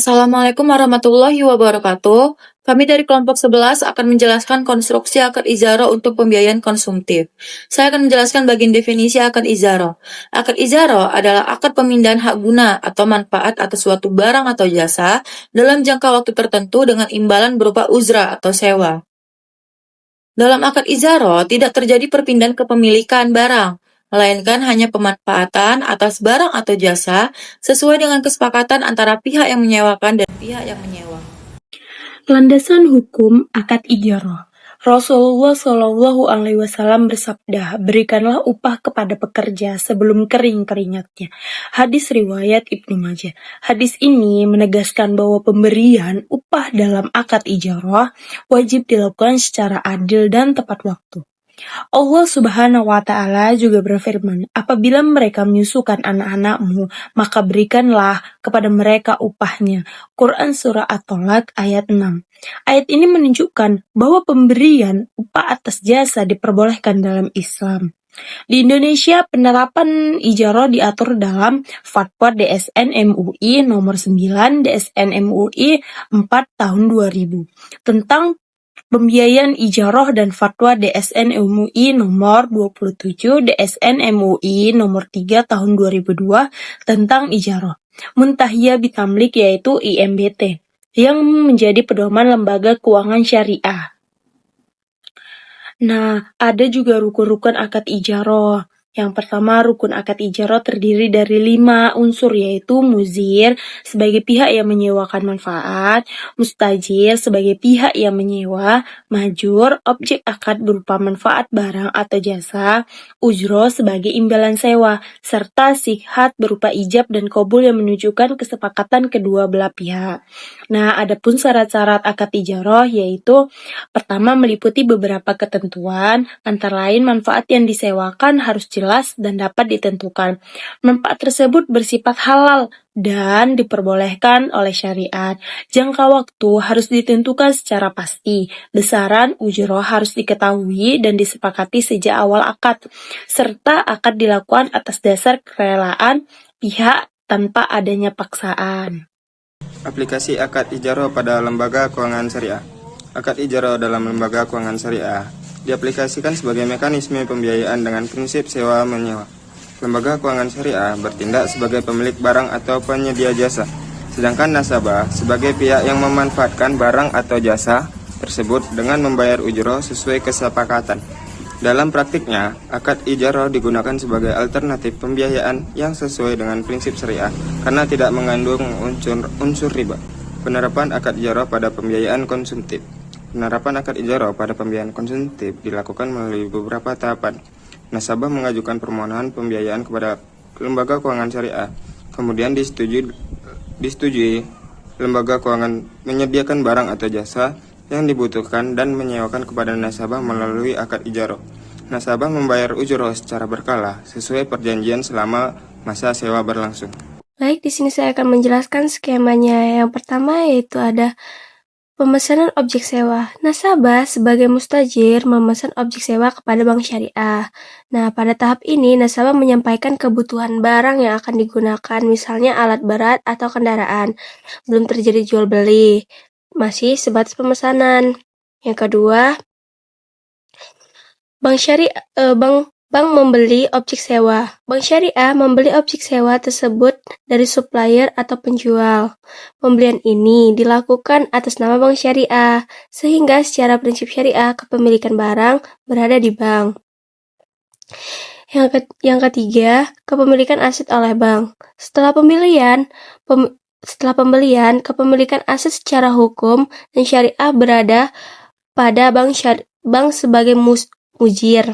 Assalamualaikum warahmatullahi wabarakatuh. Kami dari kelompok 11 akan menjelaskan konstruksi akad ijaro untuk pembiayaan konsumtif. Saya akan menjelaskan bagian definisi akad ijaro. Akad ijaro adalah akad pemindahan hak guna atau manfaat atas suatu barang atau jasa dalam jangka waktu tertentu dengan imbalan berupa uzra atau sewa. Dalam akad ijaro tidak terjadi perpindahan kepemilikan barang, melainkan hanya pemanfaatan atas barang atau jasa sesuai dengan kesepakatan antara pihak yang menyewakan dan pihak yang menyewa. Landasan hukum akad ijarah. Rasulullah Shallallahu Alaihi Wasallam bersabda, berikanlah upah kepada pekerja sebelum kering keringatnya. Hadis riwayat Ibnu Majah. Hadis ini menegaskan bahwa pemberian upah dalam akad ijarah wajib dilakukan secara adil dan tepat waktu. Allah Subhanahu wa Ta'ala juga berfirman, apabila mereka menyusukan anak-anakmu, maka berikanlah kepada mereka upahnya. Quran Surah At-Tolak ayat 6. Ayat ini menunjukkan bahwa pemberian upah atas jasa diperbolehkan dalam Islam. Di Indonesia, penerapan ijarah diatur dalam Fatwa DSN MUI nomor 9 DSN MUI 4 tahun 2000 tentang pembiayaan ijarah dan Fatwa DSN MUI nomor 27 DSN MUI nomor 3 tahun 2002 tentang ijarah. Muntahiyah Bitamlik yaitu IMBT yang menjadi pedoman lembaga keuangan syariah. Nah, ada juga rukun-rukun akad ijarah. Yang pertama, rukun akad ijarah terdiri dari 5 unsur yaitu muzir sebagai pihak yang menyewakan manfaat, mustajir sebagai pihak yang menyewa, majur, objek akad berupa manfaat barang atau jasa, ujroh sebagai imbalan sewa, serta sikhat berupa ijab dan qabul yang menunjukkan kesepakatan kedua belah pihak. Nah, adapun syarat-syarat akad ijarah yaitu pertama meliputi beberapa ketentuan, antara lain manfaat yang disewakan harus jelas dan dapat ditentukan. Manfaat tersebut bersifat halal dan diperbolehkan oleh syariat. Jangka waktu harus ditentukan secara pasti. Besaran ujroh harus diketahui dan disepakati sejak awal akad, serta akad dilakukan atas dasar kerelaan pihak tanpa adanya paksaan. Aplikasi akad ijarah pada lembaga keuangan syariah. Akad ijarah dalam lembaga keuangan syariah diaplikasikan sebagai mekanisme pembiayaan dengan prinsip sewa-menyewa. Lembaga keuangan syariah bertindak sebagai pemilik barang atau penyedia jasa, sedangkan nasabah sebagai pihak yang memanfaatkan barang atau jasa tersebut dengan membayar ujroh sesuai kesepakatan. Dalam praktiknya, akad ijarah digunakan sebagai alternatif pembiayaan yang sesuai dengan prinsip syariah karena tidak mengandung unsur riba. Penerapan akad ijarah pada pembiayaan konsumtif. Penerapan akad ijarah pada pembiayaan konsumtif dilakukan melalui beberapa tahapan. Nasabah mengajukan permohonan pembiayaan kepada lembaga keuangan syariah, kemudian disetujui lembaga keuangan menyediakan barang atau jasa yang dibutuhkan dan menyewakan kepada nasabah melalui akad ijarah. Nasabah membayar ujroh secara berkala sesuai perjanjian selama masa sewa berlangsung. Baik, di sini saya akan menjelaskan skemanya. Yang pertama yaitu ada pemesanan objek sewa. Nasabah sebagai mustajir memesan objek sewa kepada bank syariah. Nah, pada tahap ini nasabah menyampaikan kebutuhan barang yang akan digunakan, misalnya alat berat atau kendaraan. Belum terjadi jual beli, masih sebatas pemesanan. Yang kedua, Bank membeli objek sewa. Bank syariah membeli objek sewa tersebut dari supplier atau penjual. Pembelian ini dilakukan atas nama bank syariah, sehingga secara prinsip syariah kepemilikan barang berada di bank. Yang ketiga, kepemilikan aset oleh bank. Setelah pembelian, kepemilikan aset secara hukum dan syariah berada pada bank sebagai mujir.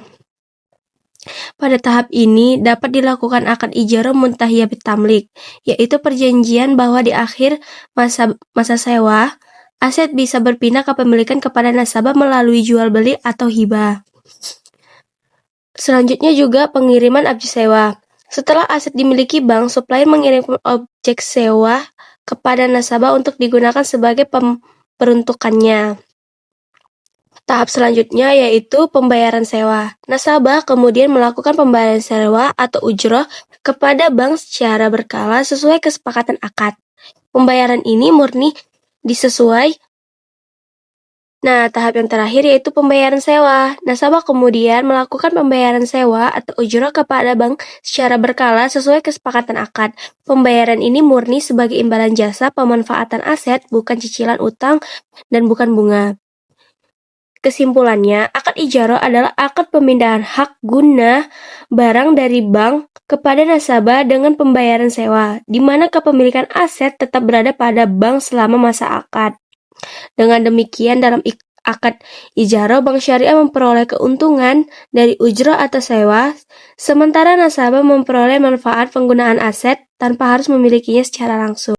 Pada tahap ini dapat dilakukan akad ijarah muntahiyah bitamlik, yaitu perjanjian bahwa di akhir masa sewa, aset bisa berpindah kepemilikan kepada nasabah melalui jual beli atau hibah. Selanjutnya juga pengiriman objek sewa. Setelah aset dimiliki bank, supplier mengirimkan objek sewa kepada nasabah untuk digunakan sebagai peruntukannya. Tahap selanjutnya yaitu pembayaran sewa. Nasabah kemudian melakukan pembayaran sewa atau ujroh kepada bank secara berkala sesuai kesepakatan akad. Pembayaran ini murni disesuai. Nah, tahap yang terakhir yaitu pembayaran sewa. Nasabah kemudian melakukan pembayaran sewa atau ujrah kepada bank secara berkala sesuai kesepakatan akad. Pembayaran ini murni sebagai imbalan jasa pemanfaatan aset, bukan cicilan utang dan bukan bunga. Kesimpulannya, akad ijarah adalah akad pemindahan hak guna barang dari bank kepada nasabah dengan pembayaran sewa, di mana kepemilikan aset tetap berada pada bank selama masa akad. Dengan demikian, dalam akad ijarah, bank syariah memperoleh keuntungan dari ujrah atau sewa, sementara nasabah memperoleh manfaat penggunaan aset tanpa harus memilikinya secara langsung.